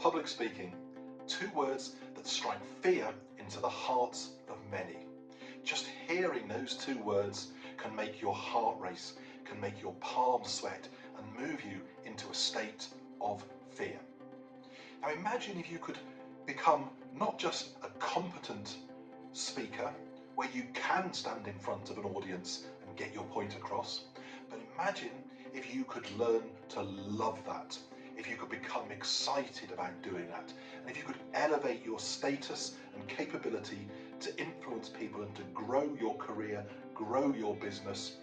public speaking, two words that strike fear into the hearts of many. Just hearing those two words can make your heart race, can make your palms sweat, and move you into a state of fear. Now imagine if you could become not just a competent speaker, where you can stand in front of an audience and get your point across, but imagine if you could learn to love that, if you could become excited about doing that, and if you could elevate your status and capability to influence people and to grow your career, grow your business,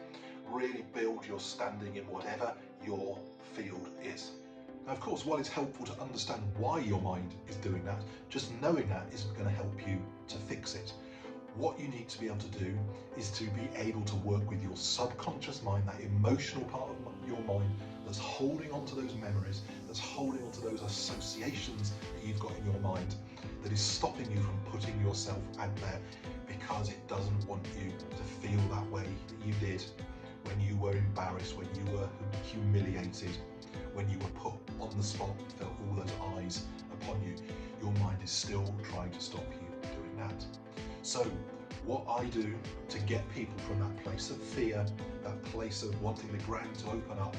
really build your standing in whatever your field is. Now, of course, while it's helpful to understand why your mind is doing that, just knowing that isn't going to help you to fix it. What you need to be able to do is to be able to work with your subconscious mind, that emotional part of your mind that's holding on to those memories, that's holding on to those associations that you've got in your mind, that is stopping you from putting yourself out there because it doesn't want you to feel that way that you did when you were embarrassed, when you were humiliated, when you were put on the spot, felt all those eyes upon you. Your mind is still trying to stop you doing that. So what I do to get people from that place of fear, that place of wanting the ground to open up,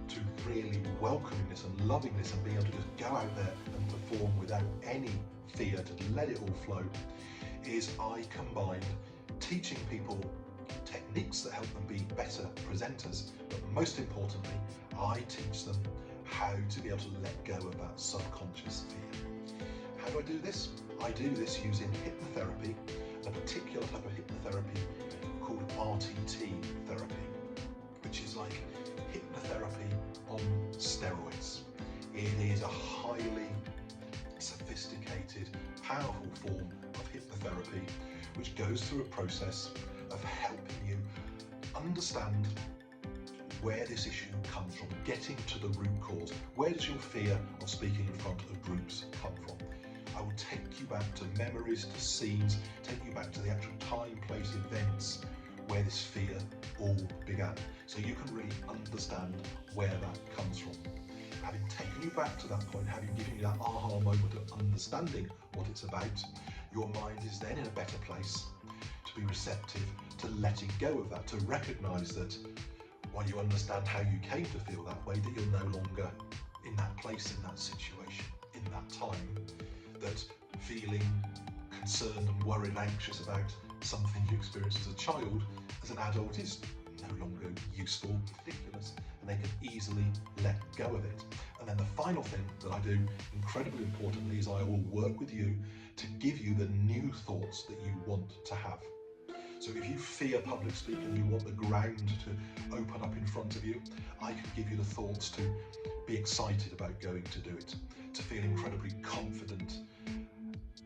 to really welcoming this and loving this and being able to just go out there and perform without any fear, to let it all flow, is I combine teaching people techniques that help them be better presenters, but most importantly, I teach them how to be able to let go of that subconscious fear. How do I do this? I do this using hypnotherapy, a particular type of hypnotherapy called RTT therapy, which is like hypnotherapy on steroids. It is a highly sophisticated, powerful form of hypnotherapy, which goes through a process of helping you understand where this issue comes from, getting to the root cause. Where does your fear of speaking in front of groups come from? I will take you back to memories, to scenes, take you back to the actual time, place, events where this fear all began, so you can really understand where that comes from. Having taken you back to that point, having given you that aha moment of understanding what it's about, your mind is then in a better place to be receptive to letting go of that, to recognise that while you understand how you came to feel that way, that you're no longer in that place, in that situation, in that time, that feeling concerned and worried and anxious about something you experienced as a child, as an adult, is no longer useful, ridiculous, and they can easily let go of it. And then the final thing that I do, incredibly importantly, is I will work with you to give you the new thoughts that you want to have. So if you fear public speaking and you want the ground to open up in front of you, I can give you the thoughts to be excited about going to do it, to feel incredibly confident,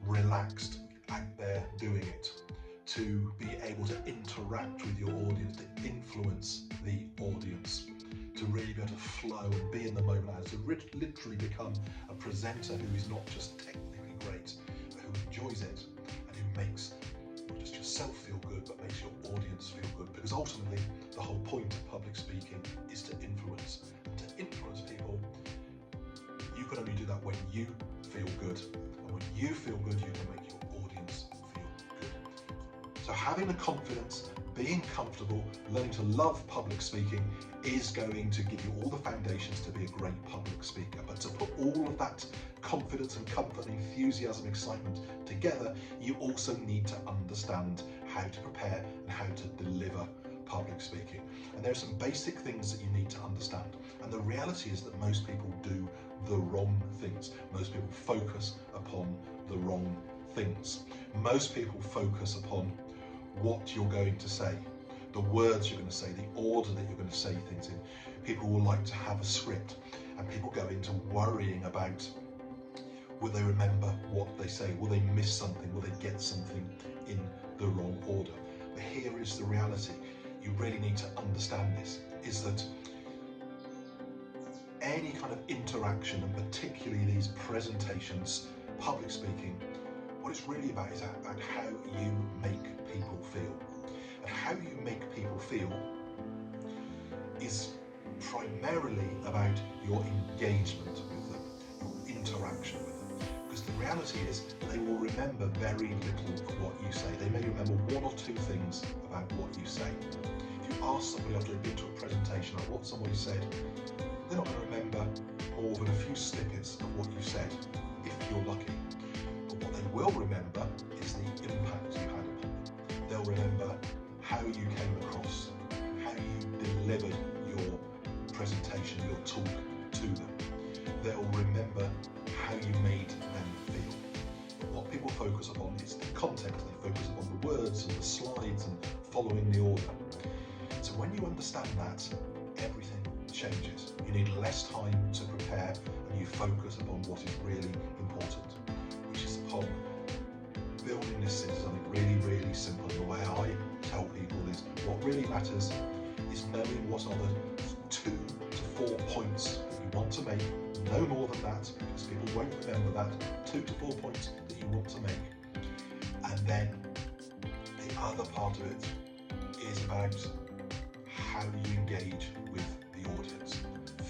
relaxed out there doing it, to be able to interact with your audience, to influence the audience, to really be able to flow and be in the moment, to literally become a presenter who is not just technically great, but who enjoys it and who makes not just yourself feel good, but makes your audience feel good. Because ultimately, the whole point of public speaking is to influence. And to influence people, you can only do that when you feel good. And when you feel good, you can make your audience feel good. So having the confidence, being comfortable, learning to love public speaking is going to give you all the foundations to be a great public speaker. But to put all of that confidence and comfort and enthusiasm, excitement together, you also need to understand how to prepare and how to deliver public speaking. And there are some basic things that you need to understand. And the reality is that most people do the wrong things. Most people focus upon the wrong things. Most people focus upon what you're going to say, the words you're going to say, the order that you're going to say things in. People will like to have a script, and people go into worrying about, will they remember what they say? Will they miss something? Will they get something in the wrong order? But here is the reality. You really need to understand this, is that any kind of interaction, and particularly these presentations, public speaking, what it's really about is about how you make people feel. And how you make people feel is primarily about your engagement with them, your interaction with them. reality is they will remember very little of what you say. They may remember one or two things about what you say. If you ask somebody after they've been to a presentation like what somebody said, they're not going to remember more than a few snippets of what you said, if you're lucky. But what they will remember is the impact you had upon them. They'll remember how you came across, how you delivered your presentation, your talk to them. They'll remember how you made them feel. But what people focus upon is the context. They focus upon the words and the slides and following the order. So when you understand that, everything changes. You need less time to prepare and you focus upon what is really important, which is upon building this into something really, really simple. The way I tell people is what really matters is knowing what are the 2 to 4 points that you want to make. No more than that, because people won't remember that 2 to 4 points that you want to make. And then the other part of it is about how you engage with the audience,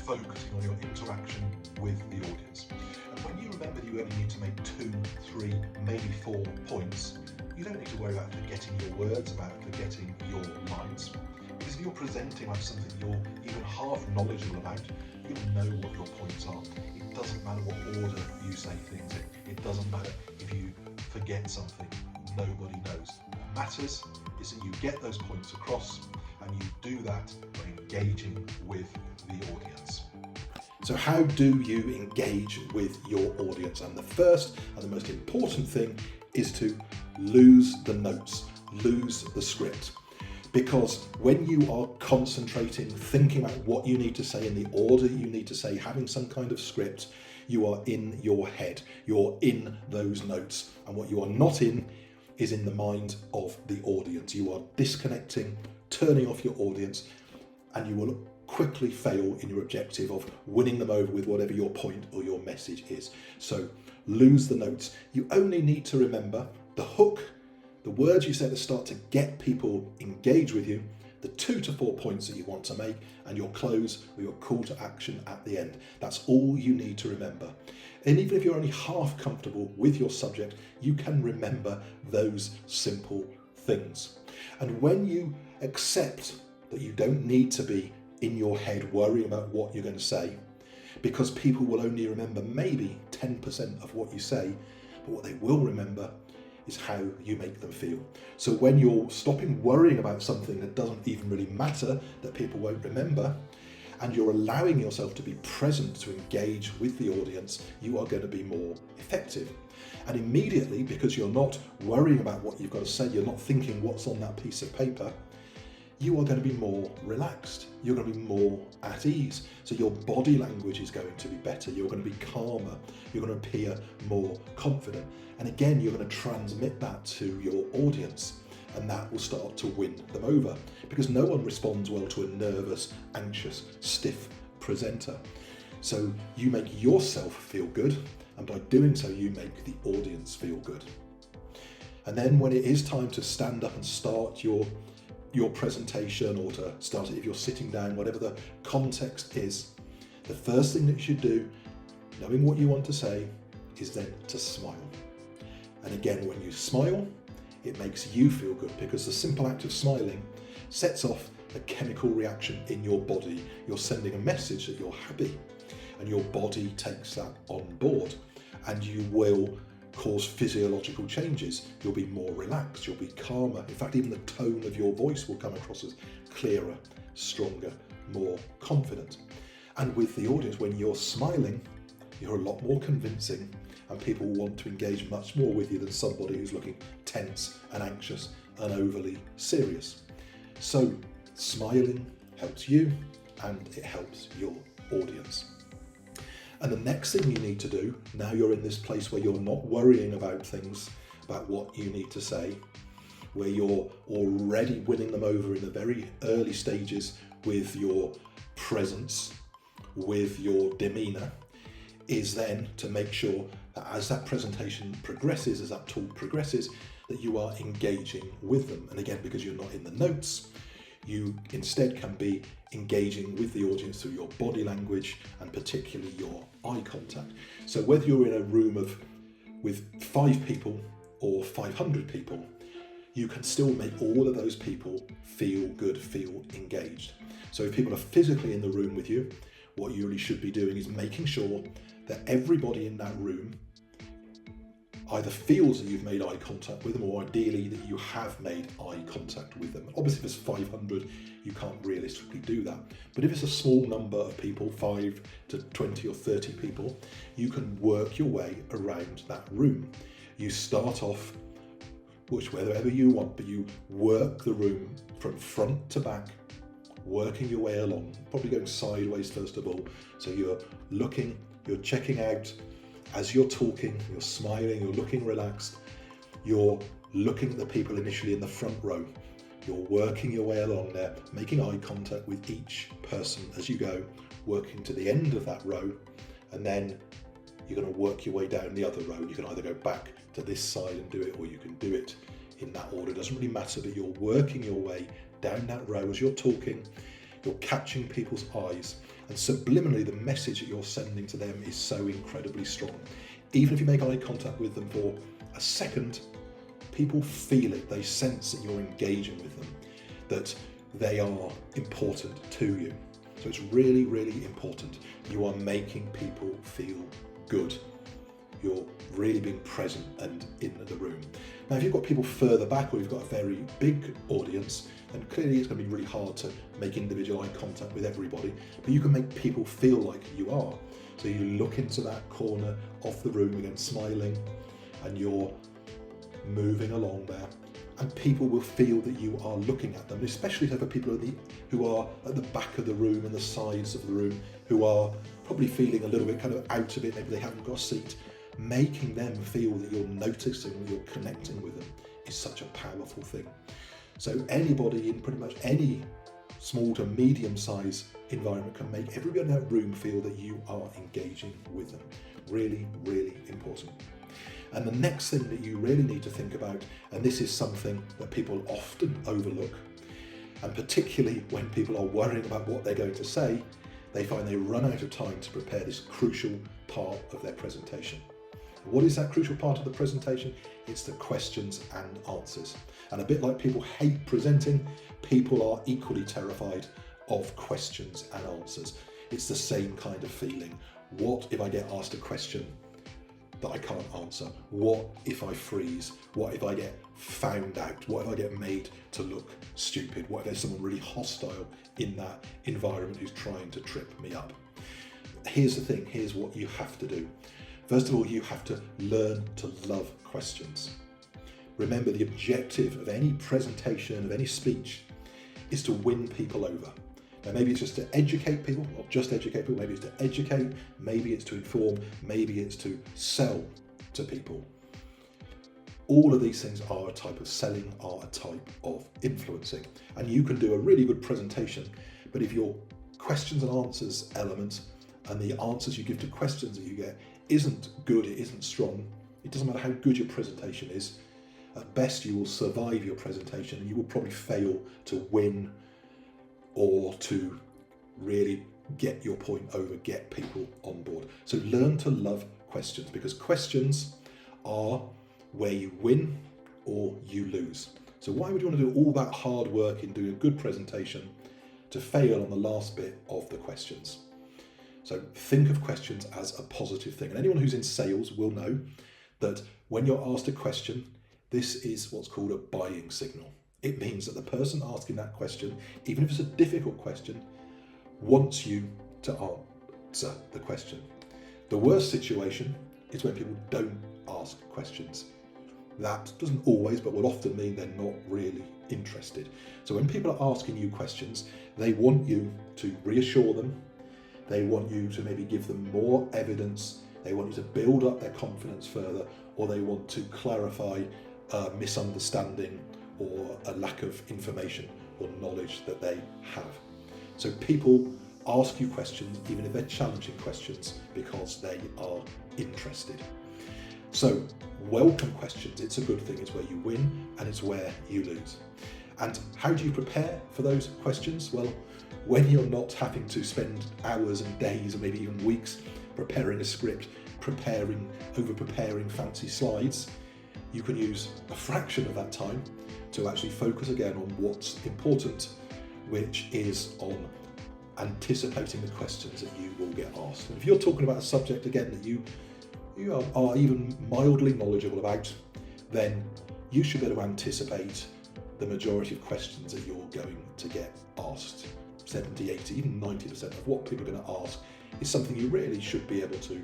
focusing on your interaction with the audience. And when you remember that you only need to make 2, 3, maybe 4 points, you don't need to worry about forgetting your words, about forgetting your lines. Because if you're presenting about something you're even half knowledgeable about, you'll know what your points are. It doesn't matter what order you say things in. It doesn't matter if you forget something. Nobody knows. What matters is that you get those points across, and you do that by engaging with the audience. So how do you engage with your audience? And the first and the most important thing is to lose the notes, lose the script. Because when you are concentrating, thinking about what you need to say in the order you need to say, having some kind of script, you are in your head, you're in those notes. And what you are not in is in the mind of the audience. You are disconnecting, turning off your audience, and you will quickly fail in your objective of winning them over with whatever your point or your message is. So lose the notes. You only need to remember the hook, the words you say at the start to get people engaged with you, the 2 to 4 points that you want to make, and your close or your call to action at the end. That's all you need to remember. And even if you're only half comfortable with your subject, you can remember those simple things. And when you accept that you don't need to be in your head worrying about what you're going to say, because people will only remember maybe 10% of what you say, but what they will remember is how you make them feel. So when you're stopping worrying about something that doesn't even really matter, that people won't remember, and you're allowing yourself to be present to engage with the audience, you are going to be more effective. And immediately, because you're not worrying about what you've got to say, you're not thinking what's on that piece of paper, you are going to be more relaxed. You're going to be more at ease. So your body language is going to be better. You're going to be calmer. You're going to appear more confident. And again, you're going to transmit that to your audience, and that will start to win them over, because no one responds well to a nervous, anxious, stiff presenter. So you make yourself feel good, and by doing so, you make the audience feel good. And then when it is time to stand up and start your presentation, or to start it if you're sitting down, whatever the context is, the first thing that you should do, knowing what you want to say, is then to smile. And again, when you smile, it makes you feel good, because the simple act of smiling sets off a chemical reaction in your body. You're sending a message that you're happy, and your body takes that on board, and you will cause physiological changes. You'll be more relaxed, you'll be calmer. In fact, even the tone of your voice will come across as clearer, stronger, more confident. And with the audience, when you're smiling, you're a lot more convincing, and people want to engage much more with you than somebody who's looking tense and anxious and overly serious. So smiling helps you, and it helps your audience. And the next thing you need to do, now you're in this place where you're not worrying about things, about what you need to say, where you're already winning them over in the very early stages with your presence, with your demeanour, is then to make sure that as that presentation progresses, as that talk progresses, that you are engaging with them. And again, because you're not in the notes, you instead can be engaging with the audience through your body language, and particularly your eye contact. So whether you're in a room of with 5 people or 500 people, you can still make all of those people feel good, feel engaged. So if people are physically in the room with you, what you really should be doing is making sure that everybody in that room either feels that you've made eye contact with them, or ideally that you have made eye contact with them. Obviously, if it's 500, you can't realistically do that. But if it's a small number of people, 5 to 20 or 30 people, you can work your way around that room. You start off wherever you want, but you work the room from front to back, working your way along, probably going sideways first of all. So you're looking, you're checking out. As you're talking, you're smiling, you're looking relaxed, you're looking at the people initially in the front row. You're working your way along there, making eye contact with each person as you go, working to the end of that row, and then you're going to work your way down the other row. You can either go back to this side and do it, or you can do it in that order. It doesn't really matter, but you're working your way down that row as you're talking. You're catching people's eyes, and subliminally the message that you're sending to them is so incredibly strong. Even if you make eye contact with them for a second, people feel it. They sense that you're engaging with them, that they are important to you. So it's really, really important. You are making people feel good. You're really being present and in the room. Now, if you've got people further back, or you've got a very big audience, then clearly it's going to be really hard to make individual eye contact with everybody, but you can make people feel like you are. So you look into that corner of the room again, smiling, and you're moving along there, and people will feel that you are looking at them, and especially for people who are at the back of the room and the sides of the room, who are probably feeling a little bit kind of out of it, maybe they haven't got a seat. Making them feel that you're noticing, that you're connecting with them is such a powerful thing. So anybody in pretty much any small to medium size environment can make everybody in that room feel that you are engaging with them. Really, really important. And the next thing that you really need to think about, and this is something that people often overlook, and particularly when people are worrying about what they're going to say, they find they run out of time to prepare this crucial part of their presentation. What is that crucial part of the presentation? It's the questions and answers. And a bit like people hate presenting, people are equally terrified of questions and answers. It's the same kind of feeling. What if I get asked a question that I can't answer? What if I freeze? What if I get found out? What if I get made to look stupid? What if there's someone really hostile in that environment who's trying to trip me up? Here's the thing, here's what you have to do. First of all, you have to learn to love questions. Remember, the objective of any presentation, of any speech, is to win people over. Now, maybe it's just to educate people, or just educate people, maybe it's to educate, maybe it's to inform, maybe it's to sell to people. All of these things are a type of selling, are a type of influencing. And you can do a really good presentation, but if your questions and answers element and the answers you give to questions that you get isn't good, it isn't strong, it doesn't matter how good your presentation is, at best you will survive your presentation and you will probably fail to win or to really get your point over, get people on board. So learn to love questions, because questions are where you win or you lose. So why would you want to do all that hard work in doing a good presentation to fail on the last bit of the questions? So think of questions as a positive thing. And anyone who's in sales will know that when you're asked a question, this is what's called a buying signal. It means that the person asking that question, even if it's a difficult question, wants you to answer the question. The worst situation is when people don't ask questions. That doesn't always, but will often mean they're not really interested. So when people are asking you questions, they want you to reassure them. They want you to maybe give them more evidence. They want you to build up their confidence further, or they want to clarify a misunderstanding or a lack of information or knowledge that they have. So people ask you questions, even if they're challenging questions, because they are interested. So welcome questions. It's a good thing. It's where you win and it's where you lose. And how do you prepare for those questions? Well, when you're not having to spend hours and days or maybe even weeks preparing a script, over preparing fancy slides. You can use a fraction of that time to actually focus again on what's important, which is on anticipating the questions that you will get asked. And if you're talking about a subject again that you are even mildly knowledgeable about, then you should be able to anticipate the majority of questions that you're going to get asked. 70, 80, even 90% of what people are going to ask is something you really should be able to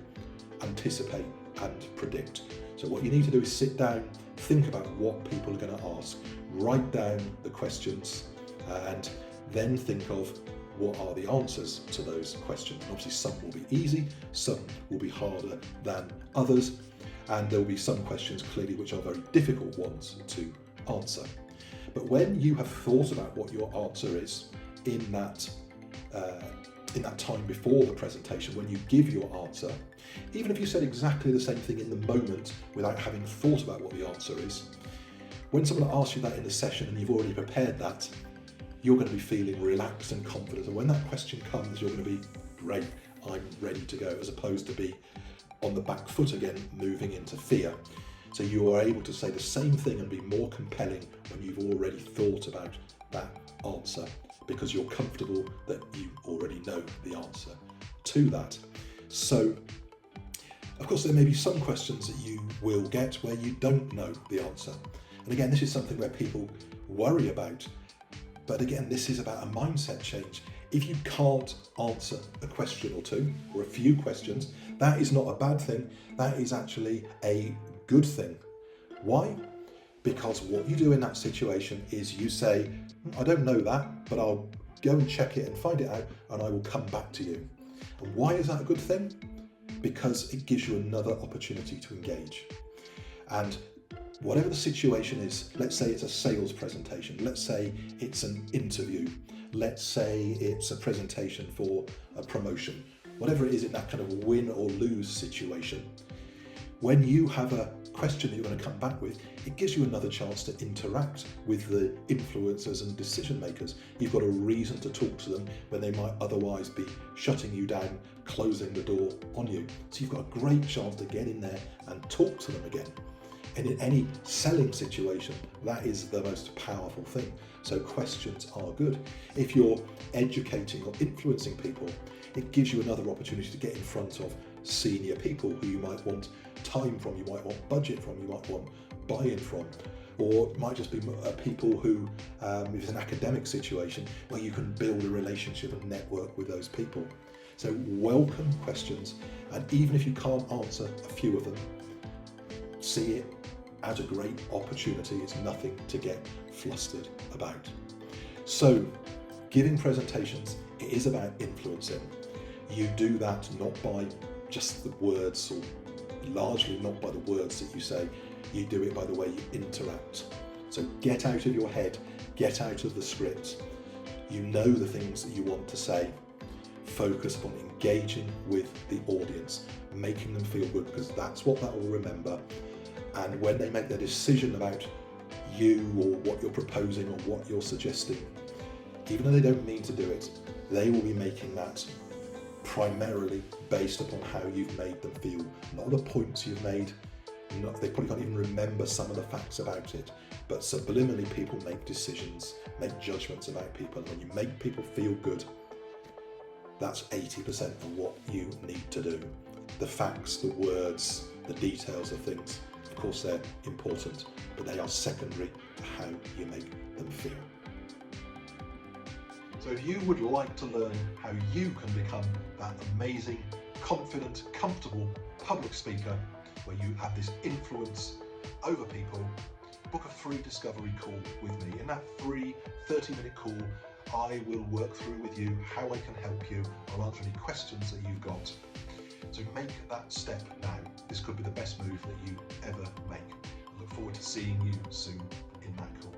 anticipate and predict. So what you need to do is sit down, think about what people are going to ask, write down the questions, and then think of what are the answers to those questions. And obviously some will be easy, some will be harder than others, and there will be some questions clearly which are very difficult ones to answer. But when you have thought about what your answer is in that time before the presentation, when you give your answer, even if you said exactly the same thing in the moment without having thought about what the answer is, when someone asks you that in the session and you've already prepared that, you're going to be feeling relaxed and confident. And when that question comes, you're going to be, great, I'm ready to go, as opposed to be on the back foot again, moving into fear. So you are able to say the same thing and be more compelling when you've already thought about that answer, because you're comfortable that you already know the answer to that. So, of course, there may be some questions that you will get where you don't know the answer. And again, this is something where people worry about. But again, this is about a mindset change. If you can't answer a question or two, or a few questions, that is not a bad thing. That is actually a good thing. Why? Because what you do in that situation is you say, I don't know that, but I'll go and check it and find it out, and I will come back to you. And why is that a good thing? Because it gives you another opportunity to engage. And whatever the situation is, let's say it's a sales presentation, let's say it's an interview, let's say it's a presentation for a promotion, whatever it is in that kind of win or lose situation, when you have a question that you're going to come back with, it gives you another chance to interact with the influencers and decision makers. You've got a reason to talk to them when they might otherwise be shutting you down, closing the door on you. So you've got a great chance to get in there and talk to them again. And in any selling situation, that is the most powerful thing. So questions are good. If you're educating or influencing people, it gives you another opportunity to get in front of senior people who you might want time from, you might want budget from, you might want buy-in from, or it might just be people who, if it's an academic situation, where you can build a relationship and network with those people. So welcome questions, and even if you can't answer a few of them, see it as a great opportunity. It's nothing to get flustered about. So giving presentations, it is about influencing. You do that not by just the words, or largely not by the words that you say, you do it by the way you interact. So get out of your head, get out of the script. You know the things that you want to say. Focus upon engaging with the audience, making them feel good, because that's what that will remember. And when they make their decision about you or what you're proposing or what you're suggesting, even though they don't mean to do it, they will be making that primarily based upon how you've made them feel, not the points you've made. They probably can't even remember some of the facts about it, but subliminally people make decisions, make judgments about people. And when you make people feel good, that's 80% of what you need to do. The facts, the words, the details of things, of course they're important, but they are secondary to how you make them feel. So if you would like to learn how you can become that amazing, confident, comfortable public speaker where you have this influence over people, book a free discovery call with me. In that free 30-minute call, I will work through with you how I can help you. I'll answer any questions that you've got. So make that step now. This could be the best move that you ever make. I look forward to seeing you soon in that call.